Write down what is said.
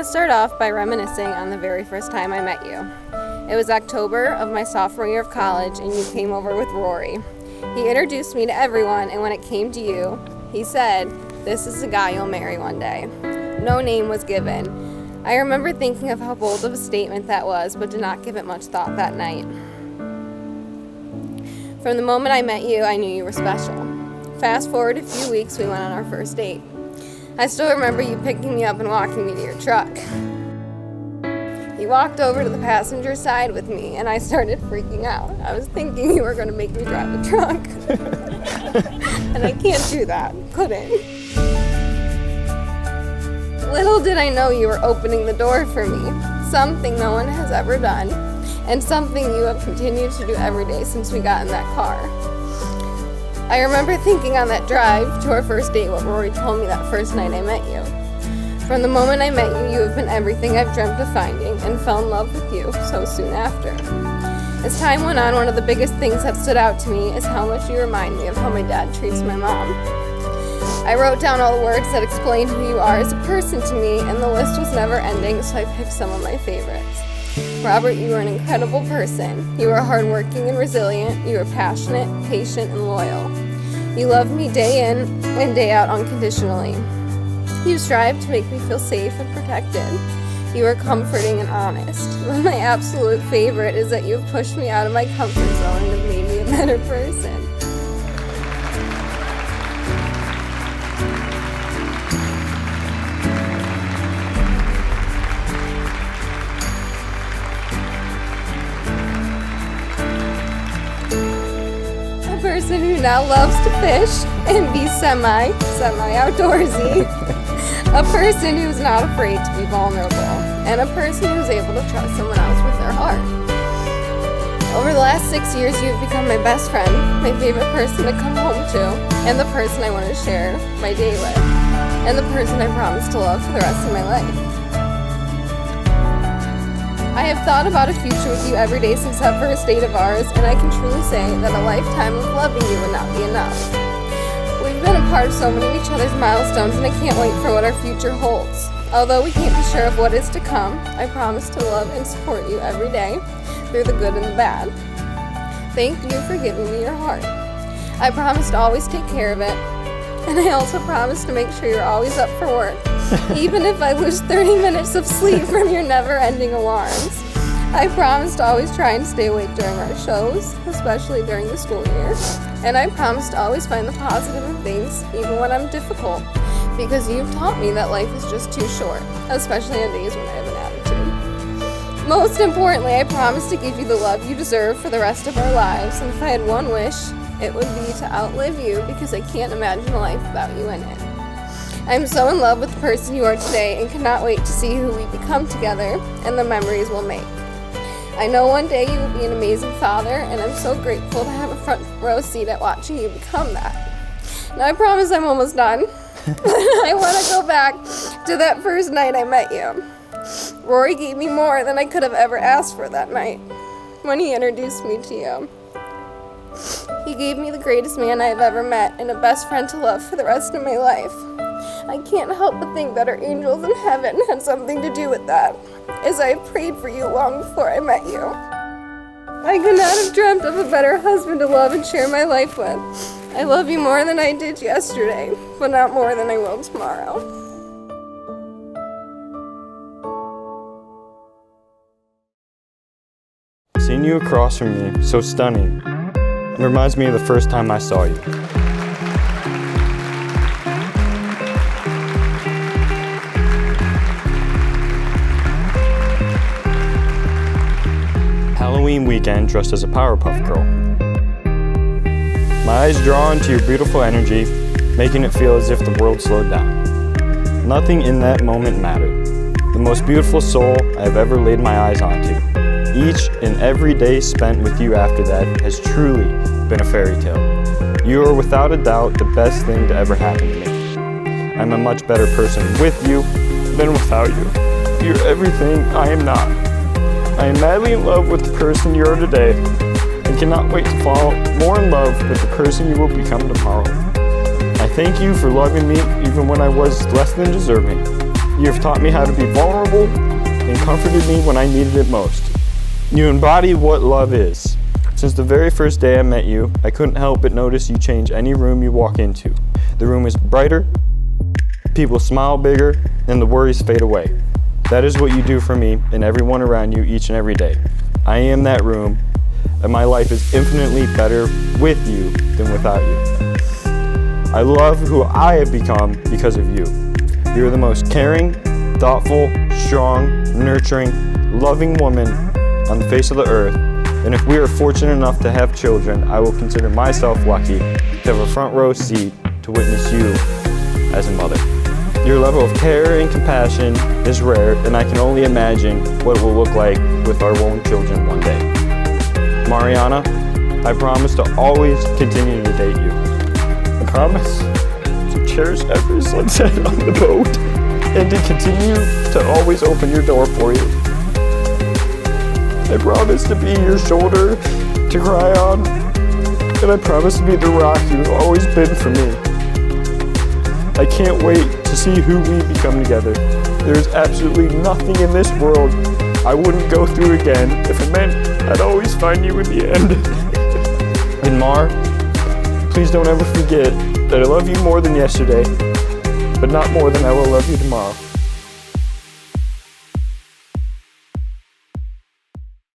to start off by reminiscing on the very first time I met you. It was October of my sophomore year of college, and you came over with Rory. He introduced me to everyone, and when it came to you, he said, "This is the guy you'll marry one day." No name was given. I remember thinking of how bold of a statement that was, but did not give it much thought that night. From the moment I met you, I knew you were special. Fast forward a few weeks, we went on our first date. I still remember you picking me up and walking me to your truck. You walked over to the passenger side with me, and I started freaking out. I was thinking you were going to make me drive the truck. And I can't do that. Couldn't. Little did I know you were opening the door for me, something no one has ever done, and something you have continued to do every day since we got in that car. I remember thinking on that drive to our first date what Rory told me that first night I met you. From the moment I met you, you have been everything I've dreamt of finding, and fell in love with you so soon after. As time went on, one of the biggest things that stood out to me is how much you remind me of how my dad treats my mom. I wrote down all the words that explained who you are as a person to me, and the list was never ending, so I picked some of my favorites. Robert, you are an incredible person. You are hardworking and resilient. You are passionate, patient, and loyal. You love me day in and day out unconditionally. You strive to make me feel safe and protected. You are comforting and honest. But my absolute favorite is that you have pushed me out of my comfort zone and have made me a better person. A person who now loves to fish and be semi-outdoorsy. A person who's not afraid to be vulnerable. And a person who's able to trust someone else with their heart. Over the last 6 years, you've become my best friend, my favorite person to come home to, and the person I want to share my day with, and the person I promise to love for the rest of my life. I have thought about a future with you every day since that first date of ours, and I can truly say that a lifetime of loving you would not be enough. We've been a part of so many of each other's milestones, and I can't wait for what our future holds. Although we can't be sure of what is to come, I promise to love and support you every day, through the good and the bad. Thank you for giving me your heart. I promise to always take care of it, and I also promise to make sure you're always up for work, even if I lose 30 minutes of sleep from your never-ending alarms. I promise to always try and stay awake during our shows, especially during the school year. And I promise to always find the positive in things, even when I'm difficult, because you've taught me that life is just too short, especially on days when I have an attitude. Most importantly, I promise to give you the love you deserve for the rest of our lives, and if I had one wish, it would be to outlive you, because I can't imagine a life without you in it. I'm so in love with the person you are today and cannot wait to see who we become together and the memories we'll make. I know one day you will be an amazing father, and I'm so grateful to have a front row seat at watching you become that. Now I promise I'm almost done, but I want to go back to that first night I met you. Rory gave me more than I could have ever asked for that night when he introduced me to you. He gave me the greatest man I have ever met and a best friend to love for the rest of my life. I can't help but think that our angels in heaven had something to do with that, as I prayed for you long before I met you. I could not have dreamt of a better husband to love and share my life with. I love you more than I did yesterday, but not more than I will tomorrow. Seeing you across from me, so stunning, it reminds me of the first time I saw you. Halloween weekend dressed as a Powerpuff Girl. My eyes drawn to your beautiful energy, making it feel as if the world slowed down. Nothing in that moment mattered. The most beautiful soul I have ever laid my eyes onto. Each and every day spent with you after that has truly been a fairy tale. You are without a doubt the best thing to ever happen to me. I'm a much better person with you than without you. You're everything I am not. I am madly in love with the person you are today and cannot wait to fall more in love with the person you will become tomorrow. I thank you for loving me even when I was less than deserving. You have taught me how to be vulnerable and comforted me when I needed it most. You embody what love is. Since the very first day I met you, I couldn't help but notice you change any room you walk into. The room is brighter, people smile bigger, and the worries fade away. That is what you do for me and everyone around you each and every day. I am that room, and my life is infinitely better with you than without you. I love who I have become because of you. You are the most caring, thoughtful, strong, nurturing, loving woman on the face of the earth, and if we are fortunate enough to have children, I will consider myself lucky to have a front row seat to witness you as a mother. Your level of care and compassion is rare, and I can only imagine what it will look like with our own children one day. Mariana, I promise to always continue to date you. I promise to cherish every sunset on the boat and to continue to always open your door for you. I promise to be your shoulder to cry on, and I promise to be the rock you've always been for me. I can't wait to see who we become together. There's absolutely nothing in this world I wouldn't go through again if it meant I'd always find you in the end. And Mar, please don't ever forget that I love you more than yesterday, but not more than I will love you tomorrow.